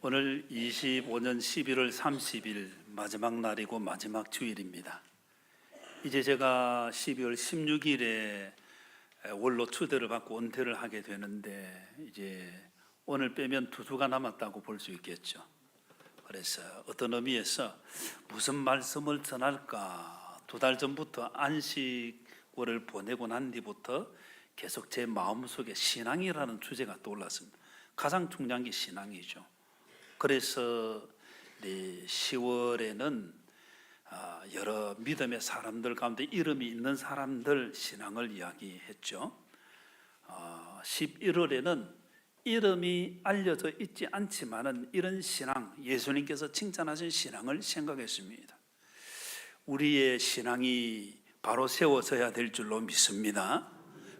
오늘 25년 11월 30일 마지막 날이고 마지막 주일입니다. 이제 제가 12월 16일에 원로 추대를 받고 은퇴를 하게 되는데 이제 오늘 빼면 2주가 남았다고 볼 수 있겠죠. 그래서 어떤 의미에서 무슨 말씀을 전할까 2달 전부터 안식월을 보내고 난 뒤부터 계속 제 마음속에 신앙이라는 주제가 떠올랐습니다. 가장 중요한 게 신앙이죠. 그래서 10월에는 여러 믿음의 사람들 가운데 이름이 있는 사람들 신앙을 이야기했죠. 11월에는 이름이 알려져 있지 않지만은 이런 신앙, 예수님께서 칭찬하신 신앙을 생각했습니다. 우리의 신앙이 바로 세워져야 될 줄로 믿습니다.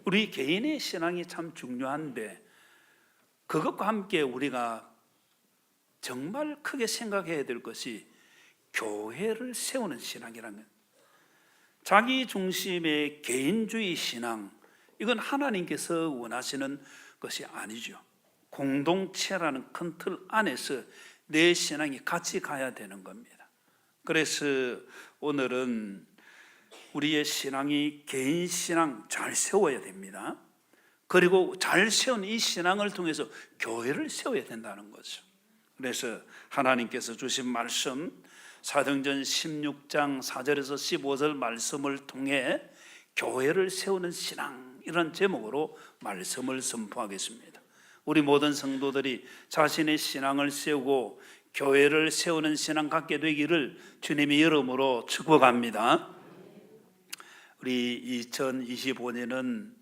우리 개인의 신앙이 참 중요한데 그것과 함께 우리가 정말 크게 생각해야 될 것이 교회를 세우는 신앙이라는 거예요. 자기 중심의 개인주의 신앙, 이건 하나님께서 원하시는 것이 아니죠. 공동체라는 큰 틀 안에서 내 신앙이 같이 가야 되는 겁니다. 그래서 오늘은 우리의 신앙이 개인 신앙 잘 세워야 됩니다. 그리고 잘 세운 이 신앙을 통해서 교회를 세워야 된다는 거죠. 그래서 하나님께서 주신 말씀 사도행전 16장 4절에서 15절 말씀을 통해 교회를 세우는 신앙, 이런 제목으로 말씀을 선포하겠습니다. 우리 모든 성도들이 자신의 신앙을 세우고 교회를 세우는 신앙 갖게 되기를 주님의 이름으로 축복합니다. 우리 2025년은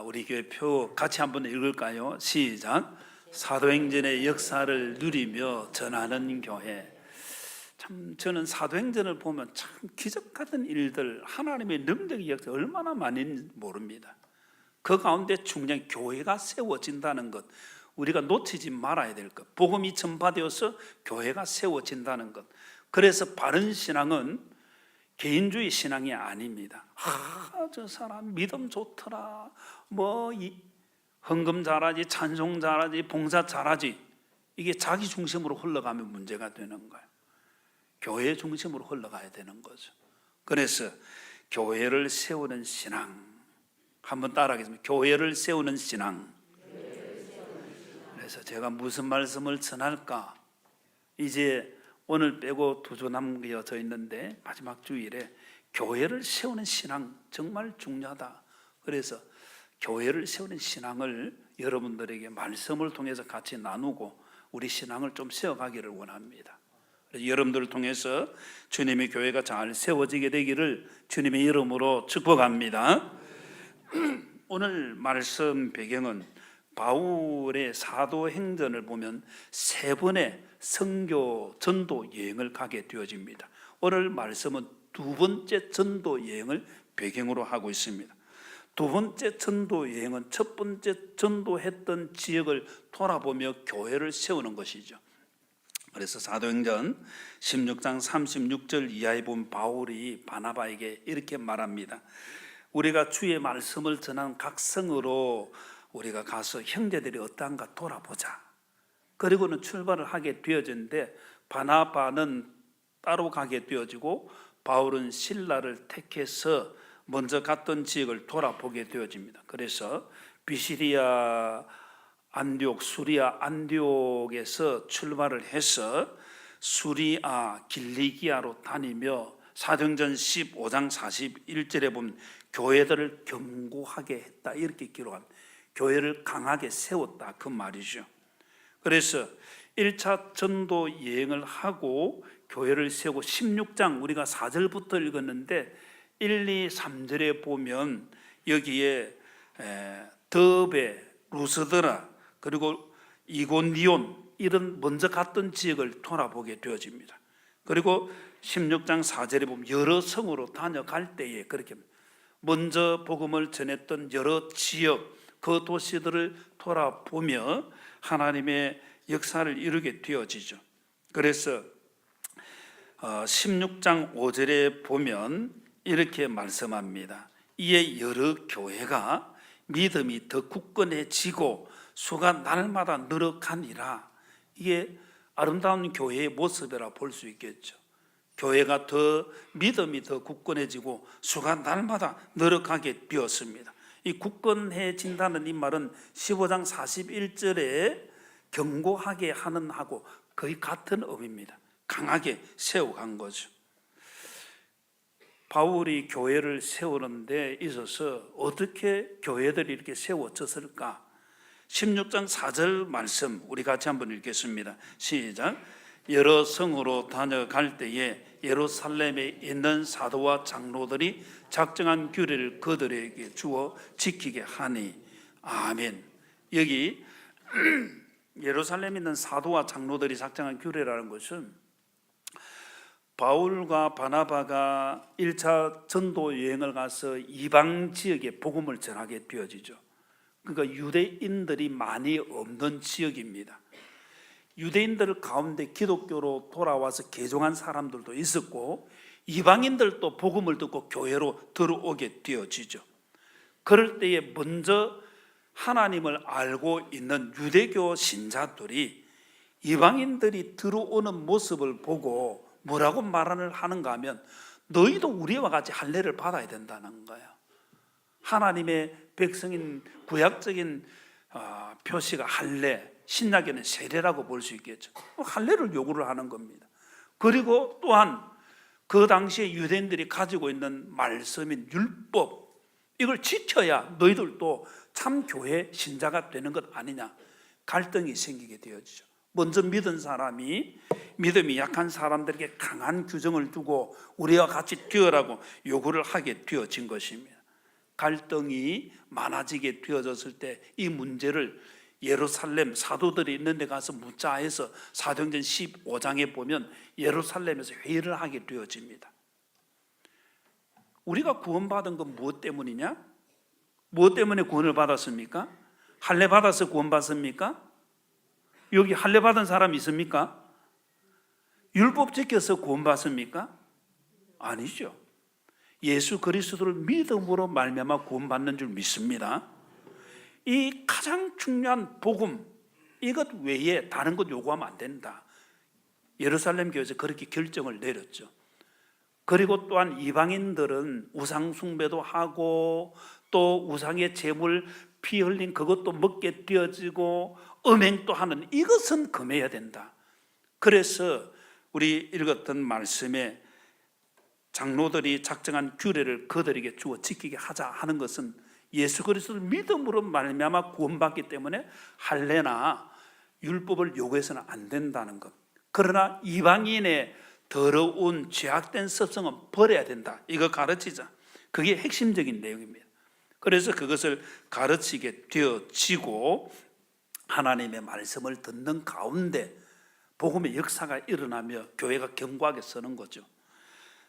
우리 교회 표 같이 한번 읽을까요? 시작. 사도행전의 역사를 누리며 전하는 교회. 참 저는 사도행전을 보면 참 기적 같은 일들, 하나님의 능력의 역사 얼마나 많은지 모릅니다. 그 가운데 중요한 교회가 세워진다는 것, 우리가 놓치지 말아야 될 것, 복음이 전파되어서 교회가 세워진다는 것. 그래서 바른 신앙은 개인주의 신앙이 아닙니다. 저 사람 믿음 좋더라, 헌금 잘하지, 찬송 잘하지, 봉사 잘하지, 이게 자기 중심으로 흘러가면 문제가 되는 거예요. 교회 중심으로 흘러가야 되는 거죠. 그래서 교회를 세우는 신앙, 한번 따라하겠습니다. 교회를 세우는 신앙. 그래서 제가 무슨 말씀을 전할까? 이제 오늘 빼고 2주 남겨져 있는데 마지막 주일에 교회를 세우는 신앙 정말 중요하다. 그래서 교회를 세우는 신앙을 여러분들에게 말씀을 통해서 같이 나누고 우리 신앙을 좀 세워가기를 원합니다. 그래서 여러분들을 통해서 주님의 교회가 잘 세워지게 되기를 주님의 이름으로 축복합니다. 오늘 말씀 배경은 바울의 사도행전을 보면 3번의 선교 전도 여행을 가게 되어집니다. 오늘 말씀은 2번째 전도 여행을 배경으로 하고 있습니다. 2번째 전도 여행은 첫 번째 전도했던 지역을 돌아보며 교회를 세우는 것이죠. 그래서 사도행전 16장 36절 이하에 보면 바울이 바나바에게 이렇게 말합니다. 우리가 주의 말씀을 전한 각 성으로 우리가 가서 형제들이 어떠한가 돌아보자. 그리고는 출발을 하게 되어졌는데 바나바는 따로 가게 되어지고 바울은 실라를 택해서 먼저 갔던 지역을 돌아보게 되어집니다. 그래서 비시리아 안디옥, 수리아 안디옥에서 출발을 해서 수리아 길리기아로 다니며 사도행전 15장 41절에 보면 교회들을 견고하게 했다, 이렇게 기록합니다. 교회를 강하게 세웠다, 그 말이죠. 그래서 1차 전도 여행을 하고 교회를 세우고 16장 우리가 4절부터 읽었는데 1, 2, 3절에 보면 여기에 더베, 루스드라, 그리고 이고니온, 이런 먼저 갔던 지역을 돌아보게 되어집니다. 그리고 16장 4절에 보면 여러 성으로 다녀갈 때에 그렇게 먼저 복음을 전했던 여러 지역, 그 도시들을 돌아보며 하나님의 역사를 이루게 되어지죠. 그래서 16장 5절에 보면 이렇게 말씀합니다. 이에 여러 교회가 믿음이 더 굳건해지고 수가 날마다 늘어가니라. 이게 아름다운 교회의 모습이라 볼 수 있겠죠. 교회가 더 믿음이 더 굳건해지고 수가 날마다 늘어가게 되었습니다. 이 굳건해진다는 이 말은 15장 41절에 견고하게 하는 하고 거의 같은 의미입니다. 강하게 세워간 거죠. 바울이 교회를 세우는 데 있어서 어떻게 교회들이 이렇게 세워졌을까? 16장 4절 말씀 우리 같이 한번 읽겠습니다. 시작. 여러 성으로 다녀갈 때에 예루살렘에 있는 사도와 장로들이 작정한 규례를 그들에게 주어 지키게 하니. 아멘. 여기 예루살렘에 있는 사도와 장로들이 작정한 규례라는 것은 바울과 바나바가 1차 전도 여행을 가서 이방 지역에 복음을 전하게 되어지죠. 그러니까 유대인들이 많이 없는 지역입니다. 유대인들 가운데 기독교로 돌아와서 개종한 사람들도 있었고 이방인들도 복음을 듣고 교회로 들어오게 되어지죠. 그럴 때에 먼저 하나님을 알고 있는 유대교 신자들이 이방인들이 들어오는 모습을 보고 뭐라고 말을 하는가 하면 너희도 우리와 같이 할례를 받아야 된다는 거예요. 하나님의 백성인 구약적인 표시가 할례, 신약에는 세례라고 볼 수 있겠죠. 할례를 요구를 하는 겁니다. 그리고 또한 그 당시에 유대인들이 가지고 있는 말씀인 율법, 이걸 지켜야 너희들도 참 교회 신자가 되는 것 아니냐, 갈등이 생기게 되어지죠. 먼저 믿은 사람이 믿음이 약한 사람들에게 강한 규정을 두고 우리와 같이 되어라고 요구를 하게 되어진 것입니다. 갈등이 많아지게 되어졌을 때 이 문제를 예루살렘 사도들이 있는 데 가서 묻자 해서 사도행전 15장에 보면 예루살렘에서 회의를 하게 되어집니다. 우리가 구원받은 건 무엇 때문이냐? 무엇 때문에 구원을 받았습니까? 할례 받아서 구원 받습니까? 여기 할례 받은 사람 있습니까? 율법 지켜서 구원 받습니까? 아니죠. 예수 그리스도를 믿음으로 말미암아 구원 받는 줄 믿습니다. 이 가장 중요한 복음, 이것 외에 다른 것 요구하면 안 된다. 예루살렘 교회에서 그렇게 결정을 내렸죠. 그리고 또한 이방인들은 우상 숭배도 하고 또 우상의 제물 피 흘린 그것도 먹게 되어지고 음행도 하는, 이것은 금해야 된다. 그래서 우리 읽었던 말씀에 장로들이 작정한 규례를 그들에게 주어 지키게 하자 하는 것은 예수 그리스도를 믿음으로 말미암아 구원받기 때문에 할례나 율법을 요구해서는 안 된다는 것. 그러나 이방인의 더러운 죄악된 습성은 버려야 된다, 이거 가르치자. 그게 핵심적인 내용입니다. 그래서 그것을 가르치게 되어지고 하나님의 말씀을 듣는 가운데 복음의 역사가 일어나며 교회가 견고하게 서는 거죠.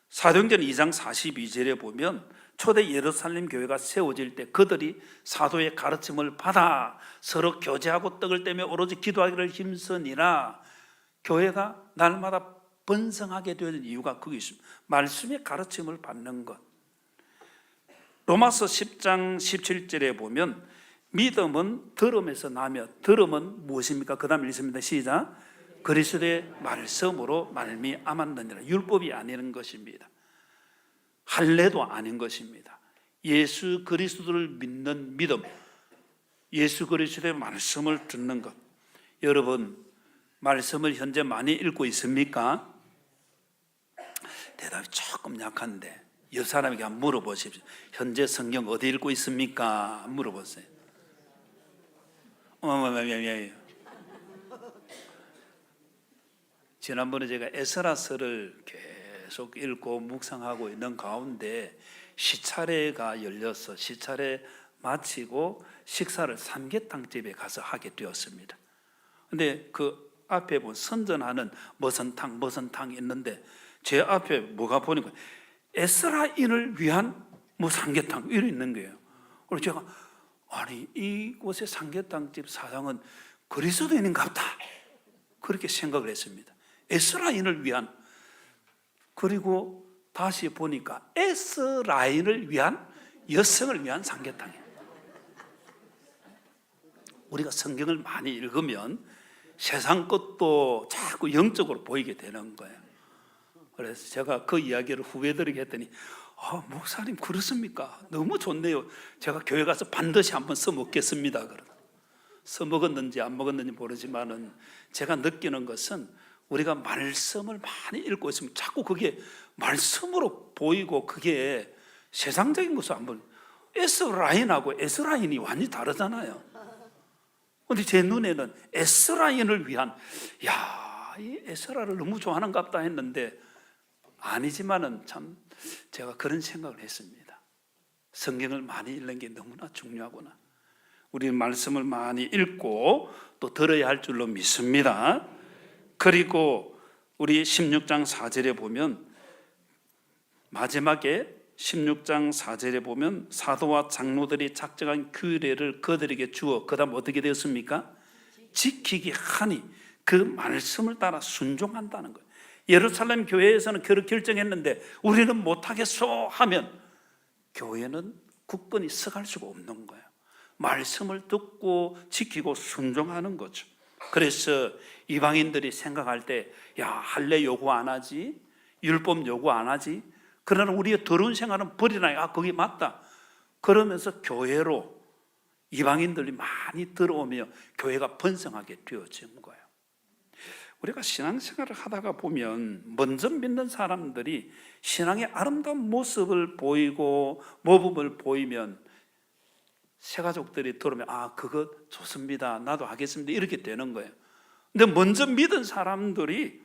사도행전 2장 42절에 보면 초대 예루살렘 교회가 세워질 때 그들이 사도의 가르침을 받아 서로 교제하고 떡을 떼며 오로지 기도하기를 힘쓰니라. 교회가 날마다 번성하게 되는 이유가 거기 있습니다. 말씀의 가르침을 받는 것. 로마서 10장 17절에 보면 믿음은 들음에서 나며 들음은 무엇입니까? 그 다음 읽습니다. 시작. 그리스도의 말씀으로 말미암았느니라. 율법이 아닌 것입니다. 할례도 아닌 것입니다. 예수 그리스도를 믿는 믿음, 예수 그리스도의 말씀을 듣는 것. 여러분, 말씀을 현재 많이 읽고 있습니까? 대답이 조금 약한데 옆 사람에게 한번 물어보십시오. 현재 성경 어디 읽고 있습니까? 물어보세요. 지난번에 제가 에스라서를 계속 읽고 묵상하고 있는 가운데 시차례가 열려서 시차례 마치고 식사를 삼계탕집에 가서 하게 되었습니다. 근데 그 앞에 보면 선전하는 무슨 탕이 있는데 제 앞에 뭐가 보니까 에스라인을 위한 뭐 삼계탕 이런 있는 거예요. 그래서 제가 아니 이곳의 삼계탕집 사장은 그리스도인인가 보다 그렇게 생각을 했습니다. 에스라인을 위한, 그리고 다시 보니까 에스라인을 위한, 여성을 위한 삼계탕이에요. 우리가 성경을 많이 읽으면 세상 것도 자꾸 영적으로 보이게 되는 거예요. 그래서 제가 그 이야기를 후배들에게 했더니 목사님 그렇습니까? 너무 좋네요. 제가 교회 가서 반드시 한번 써먹겠습니다. 써먹었는지 안 먹었는지 모르지만은 제가 느끼는 것은 우리가 말씀을 많이 읽고 있으면 자꾸 그게 말씀으로 보이고 그게 세상적인 것을 한번 S라인하고 S라인이 완전히 다르잖아요. 근데 제 눈에는 S라인을 위한 이 S라를 너무 좋아하는갑다 했는데 아니지만은 참 제가 그런 생각을 했습니다. 성경을 많이 읽는 게 너무나 중요하구나. 우리는 말씀을 많이 읽고 또 들어야 할 줄로 믿습니다. 그리고 우리 16장 4절에 보면 마지막에 16장 4절에 보면 사도와 장로들이 작정한 규례를 그들에게 주어 그 다음 어떻게 되었습니까? 지키기 하니 그 말씀을 따라 순종한다는 거예요. 예루살렘 교회에서는 그렇게 결정했는데 우리는 못하겠소 하면 교회는 굳건히 서갈 수가 없는 거예요. 말씀을 듣고 지키고 순종하는 거죠. 그래서 이방인들이 생각할 때 할례 요구 안 하지, 율법 요구 안 하지, 그러나 우리의 더러운 생활은 버리라. 그게 맞다. 그러면서 교회로 이방인들이 많이 들어오며 교회가 번성하게 되어진 거예요. 우리가 신앙생활을 하다가 보면 먼저 믿는 사람들이 신앙의 아름다운 모습을 보이고 모범을 보이면 새가족들이 들어오면 그거 좋습니다. 나도 하겠습니다. 이렇게 되는 거예요. 근데 먼저 믿은 사람들이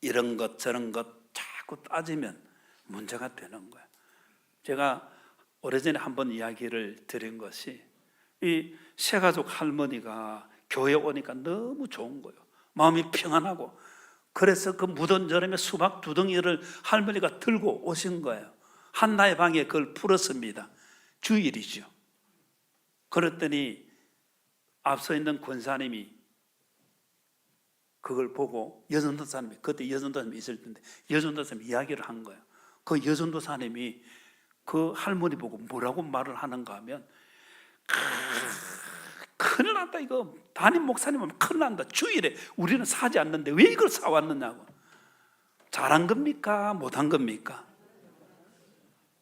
이런 것 저런 것 자꾸 따지면 문제가 되는 거예요. 제가 오래전에 한번 이야기를 드린 것이 이 새가족 할머니가 교회에 오니까 너무 좋은 거예요. 마음이 평안하고 그래서 그 무덤 저름에 수박 2덩이를 할머니가 들고 오신 거예요. 한나의 방에 그걸 풀었습니다. 주일이죠. 그랬더니 앞서 있는 권사님이 그걸 보고 여전도사님이 그때 여전도사님이 있을 텐데 여전도사님이 이야기를 한 거예요. 그 여전도사님이 그 할머니 보고 뭐라고 말을 하는가 하면 큰일 난다. 이거 담임 목사님은 큰일 난다. 주일에 우리는 사지 않는데 왜 이걸 사왔느냐고. 잘한 겁니까? 못한 겁니까?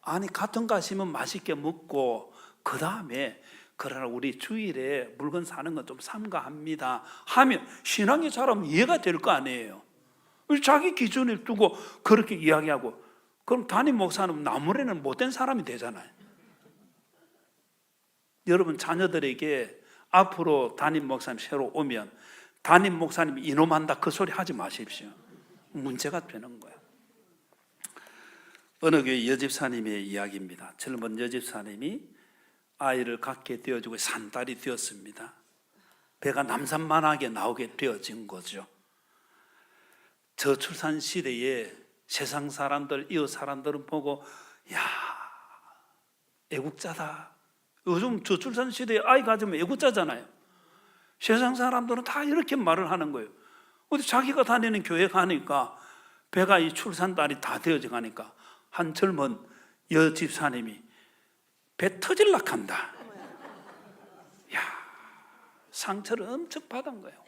아니 같은 거 하시면 맛있게 먹고 그 다음에 그러나 우리 주일에 물건 사는 건 좀 삼가합니다 하면 신앙이 사람 이해가 될 거 아니에요. 자기 기준을 두고 그렇게 이야기하고 그럼 담임 목사는 나무래는 못된 사람이 되잖아요. 여러분 자녀들에게 앞으로 담임 목사님 새로 오면 담임 목사님 이놈한다 그 소리 하지 마십시오. 문제가 되는 거예요. 어느 교회 여집사님의 이야기입니다. 젊은 여집사님이 아이를 갖게 되어지고 산딸이 되었습니다. 배가 남산만하게 나오게 되어진 거죠. 저출산 시대에 세상 사람들, 이웃 사람들은 보고 애국자다. 요즘 저출산 시대에 아이 가지면 애국자잖아요. 세상 사람들은 다 이렇게 말을 하는 거예요. 근데 자기가 다니는 교회 가니까 배가 이 출산딸이 다 되어져 가니까 한 젊은 여집사님이 배 터질락 한다. 상처를 엄청 받은 거예요.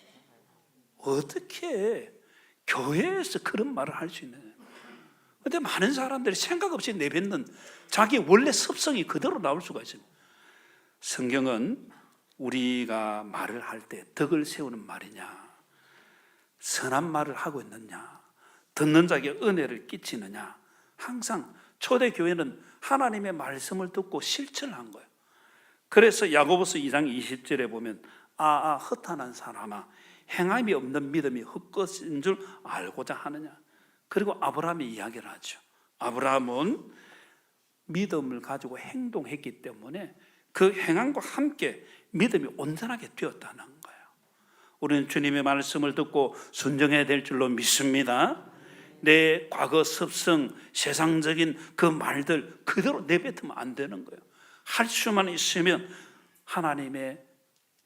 어떻게 교회에서 그런 말을 할 수 있느냐. 그런데 많은 사람들이 생각 없이 내뱉는 자기 원래 습성이 그대로 나올 수가 있습니다. 성경은 우리가 말을 할 때 덕을 세우는 말이냐, 선한 말을 하고 있느냐, 듣는 자에게 은혜를 끼치느냐, 항상 초대교회는 하나님의 말씀을 듣고 실천한 거예요. 그래서 야고보서 2장 20절에 보면 헛한한 사람아 행함이 없는 믿음이 헛것인 줄 알고자 하느냐. 그리고 아브라함이 이야기를 하죠. 아브라함은 믿음을 가지고 행동했기 때문에 그 행함과 함께 믿음이 온전하게 되었다는 거예요. 우리는 주님의 말씀을 듣고 순종해야 될 줄로 믿습니다. 내 과거 습성, 세상적인 그 말들 그대로 내뱉으면 안 되는 거예요. 할 수만 있으면 하나님의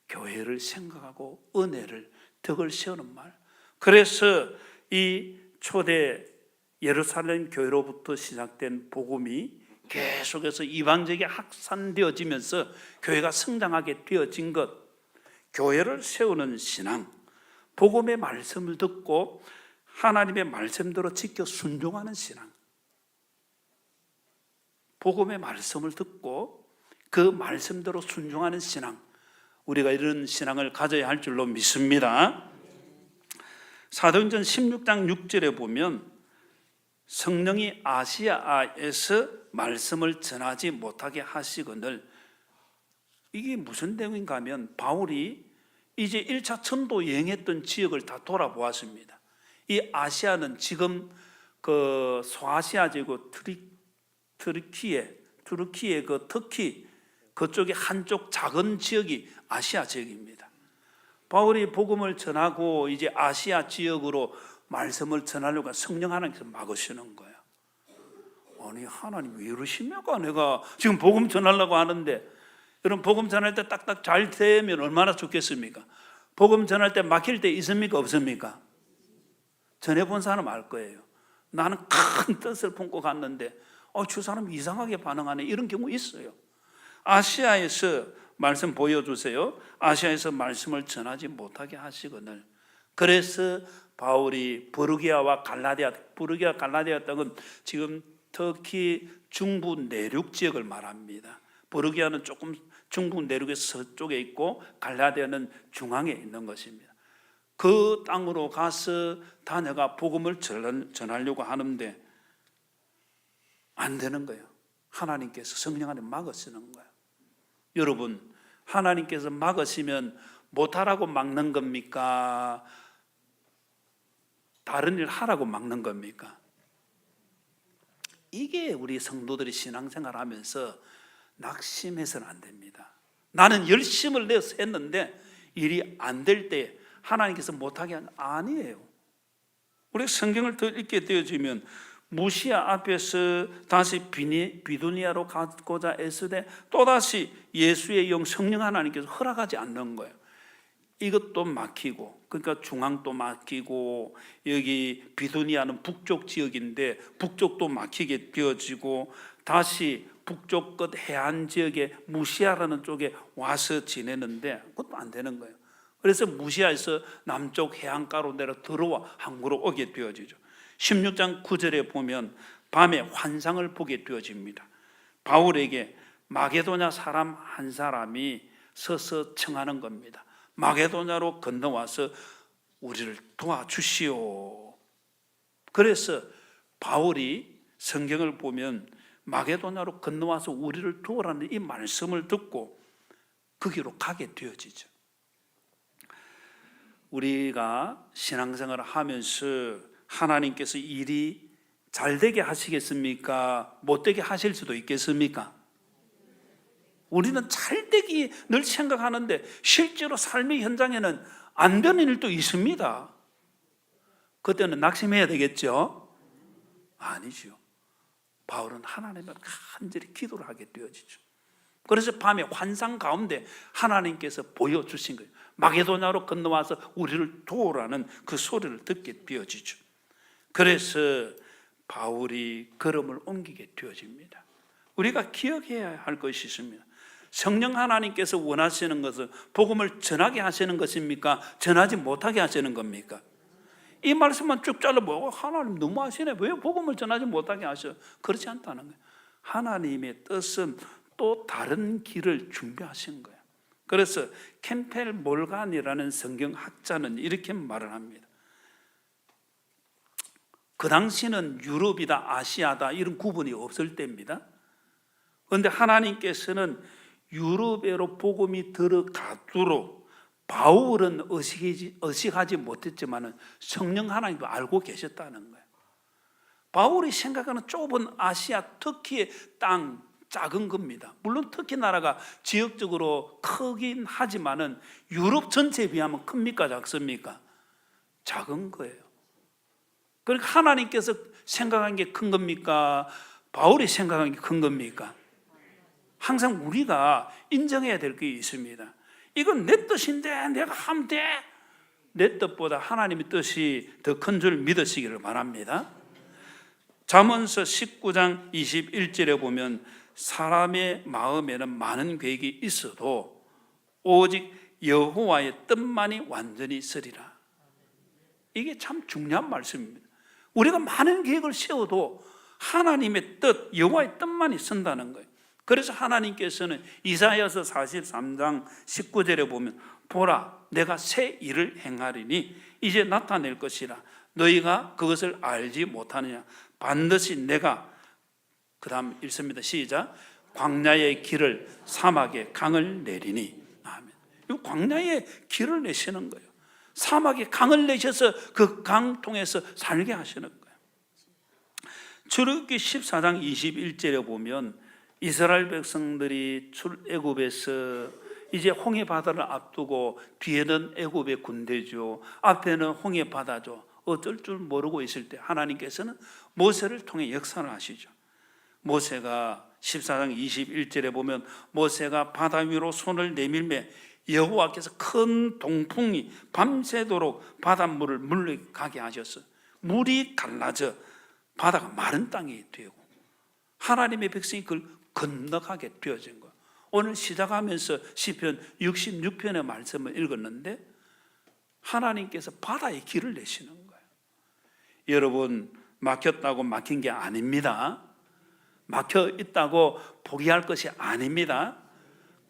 교회를 생각하고 은혜를 덕을 세우는 말. 그래서 이 초대 예루살렘 교회로부터 시작된 복음이 계속해서 이방적에 확산되어지면서 교회가 성장하게 되어진 것, 교회를 세우는 신앙, 복음의 말씀을 듣고 하나님의 말씀대로 지켜 순종하는 신앙, 복음의 말씀을 듣고 그 말씀대로 순종하는 신앙, 우리가 이런 신앙을 가져야 할 줄로 믿습니다. 사도행전 16장 6절에 보면 성령이 아시아에서 말씀을 전하지 못하게 하시거늘, 이게 무슨 내용인가 하면 바울이 이제 1차 전도 여행했던 지역을 다 돌아보았습니다. 이 아시아는 지금 그 소아시아 제국 트르키예 그 터키 그쪽의 한쪽 작은 지역이 아시아 지역입니다. 바울이 복음을 전하고 이제 아시아 지역으로 말씀을 전하려고 성령 하나님께서 막으시는 거예요. 아니 하나님 왜 이러십니까? 내가 지금 복음 전하려고 하는데, 여러분 복음 전할 때 딱딱 잘 되면 얼마나 좋겠습니까? 복음 전할 때 막힐 때 있습니까? 없습니까? 전해본 사람 알 거예요. 나는 큰 뜻을 품고 갔는데 저 사람 이상하게 반응하네, 이런 경우 있어요. 아시아에서 말씀 보여주세요. 아시아에서 말씀을 전하지 못하게 하시거늘, 그래서 바울이 부르기아와 갈라디아 땅은 지금 터키 중부 내륙 지역을 말합니다. 부르기아는 조금 중부 내륙의 서쪽에 있고 갈라디아는 중앙에 있는 것입니다. 그 땅으로 가서 다녀가 복음을 전하려고 하는데 안 되는 거예요. 하나님께서 성령 안에 막으시는 거예요. 여러분, 하나님께서 막으시면 못하라고 막는 겁니까? 다른 일 하라고 막는 겁니까? 이게 우리 성도들이 신앙생활 하면서 낙심해서는 안 됩니다. 나는 열심을 내서 했는데 일이 안 될 때 하나님께서 못하게 하는 아니에요. 우리 성경을 더 읽게 되어지면 무시아 앞에서 다시 비두니아로 가고자 애쓰되 또다시 예수의 영 성령 하나님께서 허락하지 않는 거예요. 이것도 막히고, 그러니까 중앙도 막히고, 여기 비두니아는 북쪽 지역인데 북쪽도 막히게 되어지고, 다시 북쪽 끝 해안 지역에 무시아라는 쪽에 와서 지내는데 그것도 안 되는 거예요. 그래서 무시아에서 남쪽 해안가로 내려 들어와 항구로 오게 되어지죠. 16장 9절에 보면 밤에 환상을 보게 되어집니다. 바울에게 마게도냐 사람 한 사람이 서서 청하는 겁니다. 마게도냐로 건너와서 우리를 도와주시오. 그래서 바울이 성경을 보면 마게도냐로 건너와서 우리를 도우라는 이 말씀을 듣고 거기로 가게 되어지죠. 우리가 신앙생활을 하면서 하나님께서 일이 잘 되게 하시겠습니까? 못 되게 하실 수도 있겠습니까? 우리는 잘 되기 늘 생각하는데 실제로 삶의 현장에는 안 되는 일도 있습니다. 그때는 낙심해야 되겠죠? 아니죠. 바울은 하나님을 간절히 기도를 하게 되어지죠. 그래서 밤에 환상 가운데 하나님께서 보여주신 거예요. 마게도냐로 건너와서 우리를 도우라는 그 소리를 듣게 되어지죠. 그래서 바울이 걸음을 옮기게 되어집니다. 우리가 기억해야 할 것이 있습니다. 성령 하나님께서 원하시는 것은 복음을 전하게 하시는 것입니까? 전하지 못하게 하시는 겁니까? 이 말씀만 쭉 잘라보고 하나님 너무하시네, 왜 복음을 전하지 못하게 하셔? 그렇지 않다는 거예요. 하나님의 뜻은 또 다른 길을 준비하신 거예요. 그래서 캠펠 몰간이라는 성경학자는 이렇게 말을 합니다. 그 당시는 유럽이다 아시아다 이런 구분이 없을 때입니다. 그런데 하나님께서는 유럽에로 복음이 들어가도록 바울은 의식하지 못했지만 성령 하나님도 알고 계셨다는 거예요. 바울이 생각하는 좁은 아시아 터키의 땅 작은 겁니다. 물론 터키 나라가 지역적으로 크긴 하지만은 유럽 전체에 비하면 큽니까 작습니까? 작은 거예요. 그러니까 하나님께서 생각한 게 큰 겁니까? 바울이 생각한 게 큰 겁니까? 항상 우리가 인정해야 될 게 있습니다. 이건 내 뜻인데 내가 하면 돼. 내 뜻보다 하나님의 뜻이 더 큰 줄 믿으시기를 바랍니다. 잠언서 19장 21절에 보면 사람의 마음에는 많은 계획이 있어도 오직 여호와의 뜻만이 완전히 서리라. 이게 참 중요한 말씀입니다. 우리가 많은 계획을 세워도 하나님의 뜻, 여호와의 뜻만이 선다는 거예요. 그래서 하나님께서는 이사야서 43장 19절에 보면 보라, 내가 새 일을 행하리니 이제 나타낼 것이라. 너희가 그것을 알지 못하느냐. 반드시 내가, 그 다음 읽습니다. 시작. 광야의 길을, 사막에 강을 내리니. 아멘. 이 광야의 길을 내시는 거예요. 사막에 강을 내셔서 그 강 통해서 살게 하시는 거예요. 출애굽기 14장 21절에 보면 이스라엘 백성들이 출애굽에서 이제 홍해 바다를 앞두고 뒤에는 애굽의 군대죠, 앞에는 홍해 바다죠. 어쩔 줄 모르고 있을 때 하나님께서는 모세를 통해 역사를 하시죠. 모세가 14장 21절에 보면 모세가 바다 위로 손을 내밀매 여호와께서 큰 동풍이 밤새도록 바닷물을 물러가게 하셨어요. 물이 갈라져 바다가 마른 땅이 되고 하나님의 백성이 그걸 건너가게 되어진 거예요. 오늘 시작하면서 시편 66편의 말씀을 읽었는데 하나님께서 바다의 길을 내시는 거예요. 여러분, 막혔다고 막힌 게 아닙니다. 막혀 있다고 포기할 것이 아닙니다.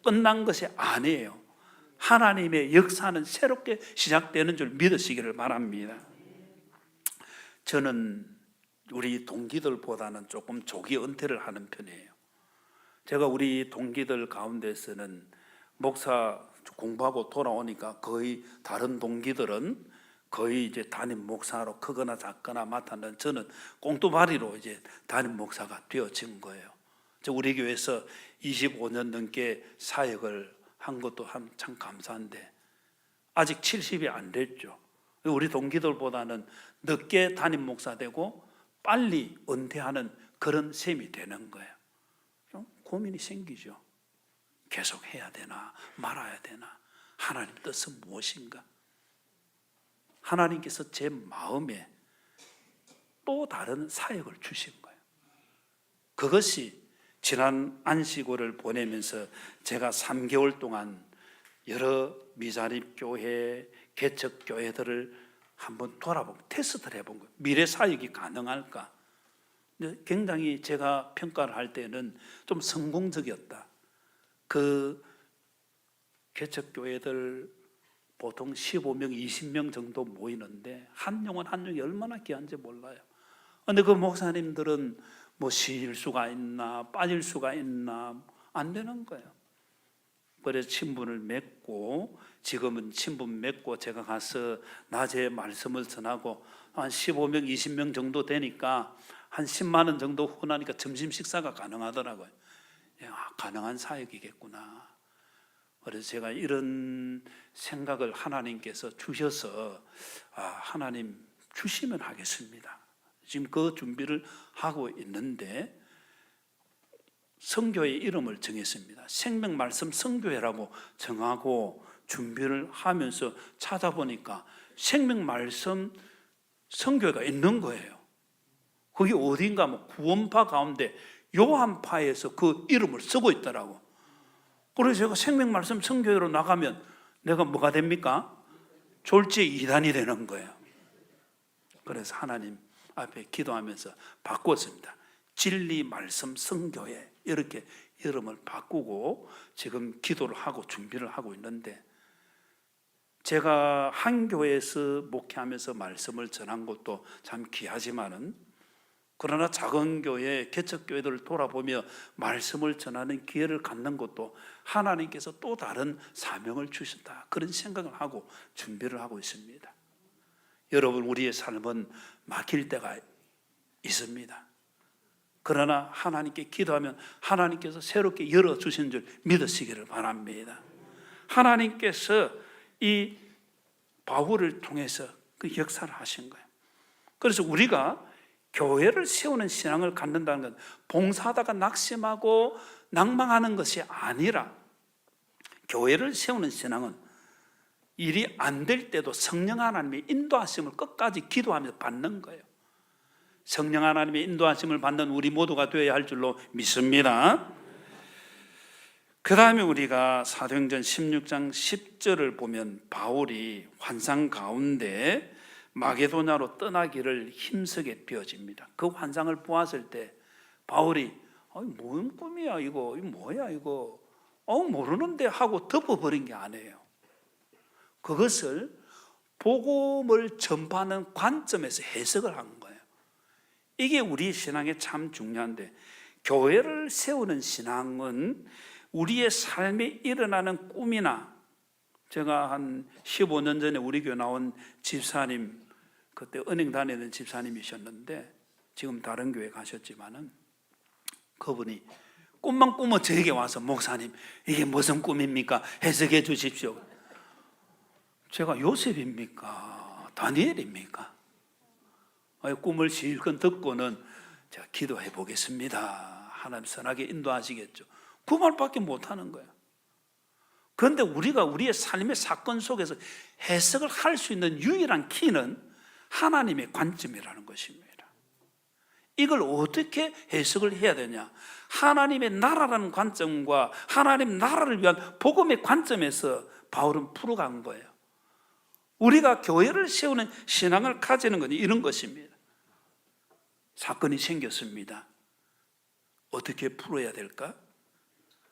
끝난 것이 아니에요. 하나님의 역사는 새롭게 시작되는 줄 믿으시기를 바랍니다. 저는 우리 동기들보다는 조금 조기 은퇴를 하는 편이에요. 제가 우리 동기들 가운데서는 목사 공부하고 돌아오니까 거의 다른 동기들은 거의 이제 담임 목사로 크거나 작거나 맡았는데 저는 꽁두바리로 이제 담임 목사가 되어진 거예요. 우리 교회에서 25년 넘게 사역을 한 것도 참 감사한데 아직 70이 안 됐죠. 우리 동기들보다는 늦게 담임 목사 되고 빨리 은퇴하는 그런 셈이 되는 거예요. 좀 고민이 생기죠. 계속 해야 되나 말아야 되나, 하나님 뜻은 무엇인가. 하나님께서 제 마음에 또 다른 사역을 주신 거예요. 그것이 지난 안식월을 보내면서 제가 3개월 동안 여러 미자립교회, 개척교회들을 한번 돌아보고 테스트를 해본 거예요. 미래 사역이 가능할까? 근데 굉장히 제가 평가를 할 때는 좀 성공적이었다. 그 개척교회들 보통 15명, 20명 정도 모이는데 한 영혼 한 영이 얼마나 귀한지 몰라요. 근데 그 목사님들은 뭐 쉴 수가 있나 빠질 수가 있나 안 되는 거예요. 그래서 친분을 맺고 지금은 친분 맺고 제가 가서 낮에 말씀을 전하고 한 15명, 20명 정도 되니까 한 10만 원 정도 후나니까 점심 식사가 가능하더라고요. 가능한 사역이겠구나. 그래서 제가 이런 생각을 하나님께서 주셔서 하나님 주시면 하겠습니다. 지금 그 준비를 하고 있는데 성교의 이름을 정했습니다. 생명말씀 성교회라고 정하고 준비를 하면서 찾아보니까 생명말씀 성교회가 있는 거예요. 그게 어딘가 뭐 구원파 가운데 요한파에서 그 이름을 쓰고 있더라고. 그래서 제가 생명말씀 성교회로 나가면 내가 뭐가 됩니까? 졸지의 이단이 되는 거예요. 그래서 하나님 앞에 기도하면서 바꿨습니다. 진리말씀 성교회 이렇게 이름을 바꾸고 지금 기도를 하고 준비를 하고 있는데, 제가 한 교회에서 목회하면서 말씀을 전한 것도 참 귀하지만은 그러나 작은 교회, 개척교회들을 돌아보며 말씀을 전하는 기회를 갖는 것도 하나님께서 또 다른 사명을 주신다, 그런 생각을 하고 준비를 하고 있습니다. 여러분, 우리의 삶은 막힐 때가 있습니다. 그러나 하나님께 기도하면 하나님께서 새롭게 열어주신 줄 믿으시기를 바랍니다. 하나님께서 이 바울을 통해서 그 역사를 하신 거예요. 그래서 우리가 교회를 세우는 신앙을 갖는다는 건 봉사하다가 낙심하고 낭망하는 것이 아니라, 교회를 세우는 신앙은 일이 안 될 때도 성령 하나님의 인도하심을 끝까지 기도하면서 받는 거예요. 성령 하나님의 인도하심을 받는 우리 모두가 되어야 할 줄로 믿습니다. 그 다음에 우리가 사도행전 16장 10절을 보면 바울이 환상 가운데 마게도냐로 떠나기를 힘쓰게 되어집니다. 그 환상을 보았을 때 바울이 뭔 꿈이야 이거 뭐야 이거 모르는데 하고 덮어버린 게 아니에요. 그것을 복음을 전파하는 관점에서 해석을 한 거예요. 이게 우리 신앙에 참 중요한데, 교회를 세우는 신앙은 우리의 삶에 일어나는 꿈이나, 제가 한 15년 전에 우리 교회 나온 집사님, 그때 은행 다니는 집사님이셨는데 지금 다른 교회 가셨지만은 그분이 꿈만 꾸면 저에게 와서 목사님 이게 무슨 꿈입니까? 해석해 주십시오. 제가 요셉입니까? 다니엘입니까? 꿈을 실컷 듣고는 제가 기도해 보겠습니다. 하나님 선하게 인도하시겠죠. 그 말밖에 못하는 거예요. 그런데 우리가 우리의 삶의 사건 속에서 해석을 할 수 있는 유일한 키는 하나님의 관점이라는 것입니다. 이걸 어떻게 해석을 해야 되냐? 하나님의 나라라는 관점과 하나님 나라를 위한 복음의 관점에서 바울은 풀어간 거예요. 우리가 교회를 세우는 신앙을 가지는 건 이런 것입니다. 사건이 생겼습니다. 어떻게 풀어야 될까?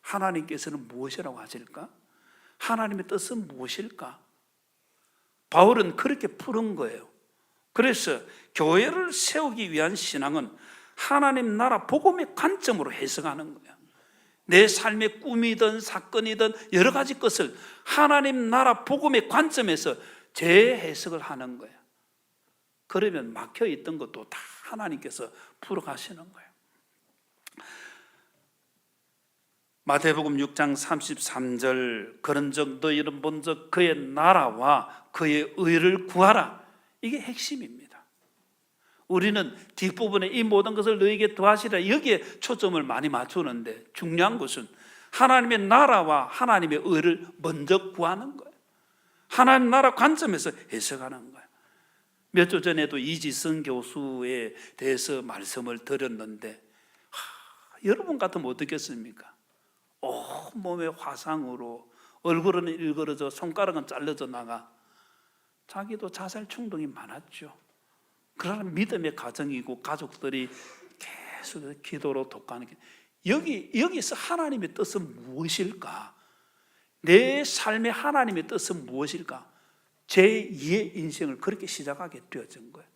하나님께서는 무엇이라고 하실까? 하나님의 뜻은 무엇일까? 바울은 그렇게 푸는 거예요. 그래서 교회를 세우기 위한 신앙은 하나님 나라 복음의 관점으로 해석하는 거예요. 내 삶의 꿈이든 사건이든 여러 가지 것을 하나님 나라 복음의 관점에서 재해석을 하는 거예요. 그러면 막혀있던 것도 다 하나님께서 풀어가시는 거예요. 마태복음 6장 33절, 그런즉 너희는 먼저 그의 나라와 그의 의를 구하라. 이게 핵심입니다. 우리는 뒷부분에 이 모든 것을 너희에게 더하시라, 여기에 초점을 많이 맞추는데 중요한 것은 하나님의 나라와 하나님의 의를 먼저 구하는 거예요. 하나님 나라 관점에서 해석하는 거예요. 몇 주 전에도 이지성 교수에 대해서 말씀을 드렸는데 여러분 같으면 어떻겠습니까? 온몸에 화상으로 얼굴은 일그러져 손가락은 잘려져 나가. 자기도 자살 충동이 많았죠. 그러나 믿음의 가정이고 가족들이 계속 기도로 독하는 게, 여기서 하나님의 뜻은 무엇일까? 내 삶의 하나님의 뜻은 무엇일까? 제2의 인생을 그렇게 시작하게 되어진 거예요.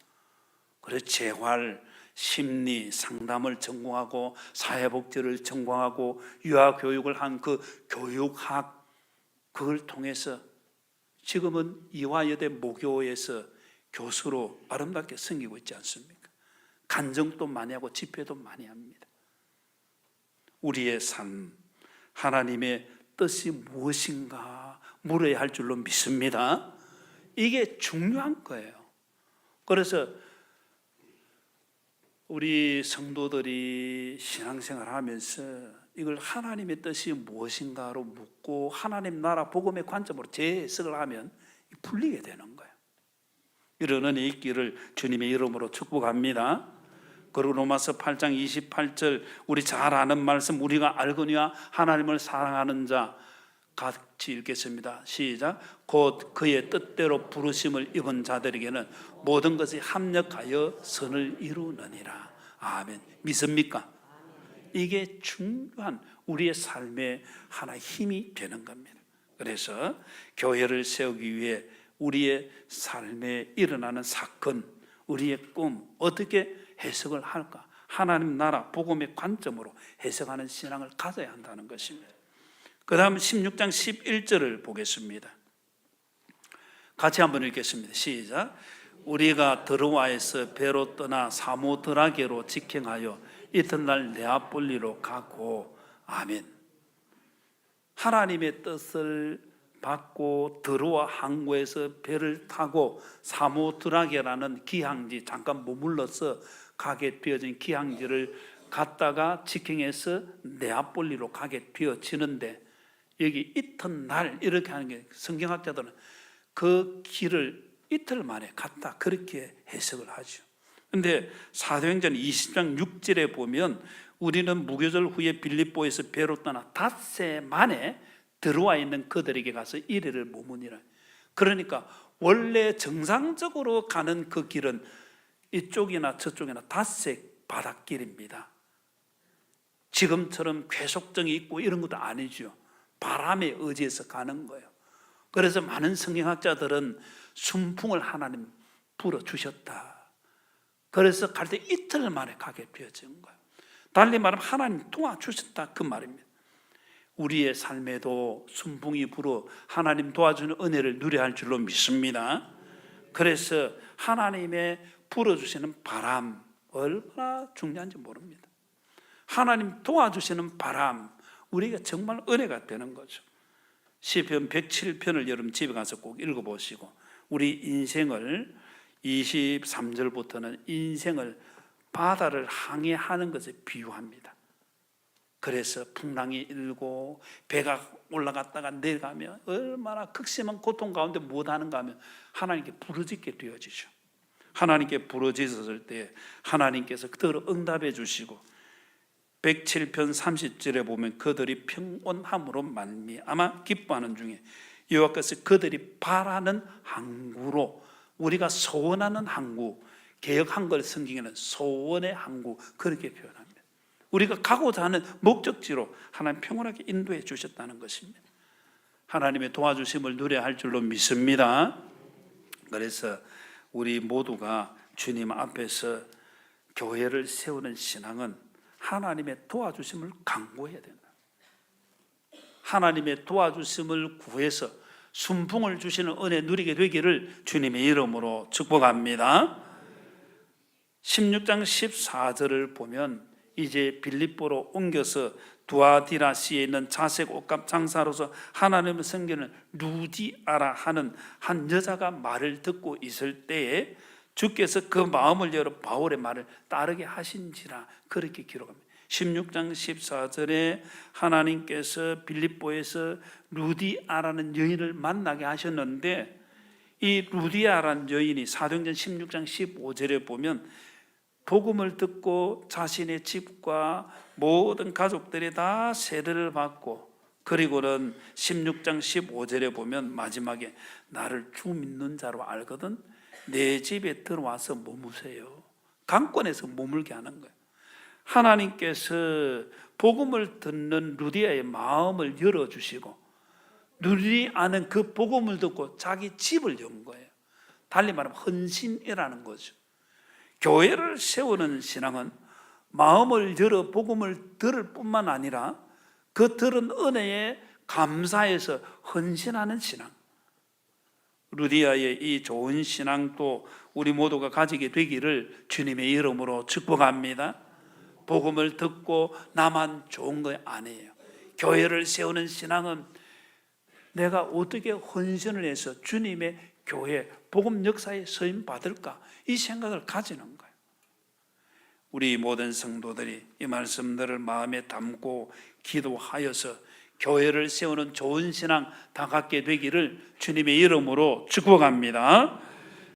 그래서 재활, 심리, 상담을 전공하고 사회복지를 전공하고 유아교육을 한 그 교육학, 그걸 통해서 지금은 이화여대 모교에서 교수로 아름답게 섬기고 있지 않습니까? 간증도 많이 하고 집회도 많이 합니다. 우리의 삶, 하나님의 뜻이 무엇인가 물어야 할 줄로 믿습니다. 이게 중요한 거예요. 그래서 우리 성도들이 신앙생활 하면서 이걸 하나님의 뜻이 무엇인가로 묻고 하나님 나라 복음의 관점으로 재해석을 하면 풀리게 되는 거예요. 이런 은혜 있기를 주님의 이름으로 축복합니다. 그리고 로마서 8장 28절, 우리 잘 아는 말씀, 우리가 알거니와 하나님을 사랑하는 자, 같이 읽겠습니다. 시작. 곧 그의 뜻대로 부르심을 입은 자들에게는 모든 것이 합력하여 선을 이루느니라. 아멘. 믿습니까? 이게 중요한 우리의 삶의 하나의 힘이 되는 겁니다. 그래서 교회를 세우기 위해 우리의 삶에 일어나는 사건, 우리의 꿈 어떻게 해석을 할까? 하나님 나라 복음의 관점으로 해석하는 신앙을 가져야 한다는 것입니다. 그 다음 16장 11절을 보겠습니다. 같이 한번 읽겠습니다. 시작. 우리가 드로아에서 배로 떠나 사모드라게로 직행하여 이튿날 네아폴리로 가고. 아멘. 하나님의 뜻을 받고 드로아 항구에서 배를 타고 사모드라게라는 기항지, 잠깐 머물러서 가게 되어진 기항지를 갔다가 직행해서 네아폴리로 가게 되어지는데, 여기 이튿날 이렇게 하는 게 성경학자들은 그 길을 이틀 만에 갔다 그렇게 해석을 하죠. 그런데 사도행전 20장 6절에 보면 우리는 무교절 후에 빌립보에서 배로 떠나 닷새 만에 들어와 있는 그들에게 가서 이래를 머무니라. 그러니까 원래 정상적으로 가는 그 길은 이쪽이나 저쪽이나 닷새 바닷길입니다. 지금처럼 괴속증이 있고 이런 것도 아니죠. 바람에 의지해서 가는 거예요. 그래서 많은 성경학자들은 순풍을 하나님 불어주셨다. 그래서 갈 때 이틀 만에 가게 되어진 거예요. 달리 말하면 하나님 도와주셨다 그 말입니다. 우리의 삶에도 순풍이 불어 하나님 도와주는 은혜를 누려야 할 줄로 믿습니다. 그래서 하나님의 불어주시는 바람 얼마나 중요한지 모릅니다. 하나님 도와주시는 바람, 우리가 정말 은혜가 되는 거죠. 시편 107편을 여러분 집에 가서 꼭 읽어보시고, 우리 인생을 23절부터는 인생을 바다를 항해하는 것에 비유합니다. 그래서 풍랑이 일고 배가 올라갔다가 내려가면 얼마나 극심한 고통 가운데 못하는가 하면 하나님께 부르짖게 되어지죠. 하나님께 부르짖었을 때 하나님께서 그들을 응답해 주시고, 107편 30절에 보면 그들이 평온함으로 말미암아 기뻐하는 중에 여호와께서 그들이 바라는 항구로, 우리가 소원하는 항구, 개역 한글 성경에는 소원의 항구 그렇게 표현합니다. 우리가 가고자 하는 목적지로 하나님 평온하게 인도해 주셨다는 것입니다. 하나님의 도와주심을 누려야 할 줄로 믿습니다. 그래서 우리 모두가 주님 앞에서 교회를 세우는 신앙은 하나님의 도와주심을 강구해야 된다. 하나님의 도와주심을 구해서 순풍을 주시는 은혜 누리게 되기를 주님의 이름으로 축복합니다. 16장 14절을 보면 이제 빌립보로 옮겨서 두아디라시에 있는 자색 옷감 장사로서 하나님의 섬기는 루디아라 하는 한 여자가 말을 듣고 있을 때에 주께서 그 마음을 열어 바울의 말을 따르게 하신지라 그렇게 기록합니다. 16장 14절에 하나님께서 빌립보에서 루디아라는 여인을 만나게 하셨는데, 이 루디아라는 여인이 사도행전 16장 15절에 보면 복음을 듣고 자신의 집과 모든 가족들이 다 세례를 받고, 그리고는 16장 15절에 보면 마지막에 나를 주 믿는 자로 알거든 내 집에 들어와서 머무세요. 강권에서 머물게 하는 거예요. 하나님께서 복음을 듣는 루디아의 마음을 열어주시고, 루디아는 그 복음을 듣고 자기 집을 연 거예요. 달리 말하면 헌신이라는 거죠. 교회를 세우는 신앙은 마음을 열어 복음을 들을 뿐만 아니라 그 들은 은혜에 감사해서 헌신하는 신앙, 루디아의 이 좋은 신앙도 우리 모두가 가지게 되기를 주님의 이름으로 축복합니다. 복음을 듣고 나만 좋은 거 아니에요. 교회를 세우는 신앙은 내가 어떻게 헌신을 해서 주님의 교회 복음 역사에 쓰임 받을까, 이 생각을 가지는 거예요. 우리 모든 성도들이 이 말씀들을 마음에 담고 기도하여서 교회를 세우는 좋은 신앙 다 갖게 되기를 주님의 이름으로 축복합니다.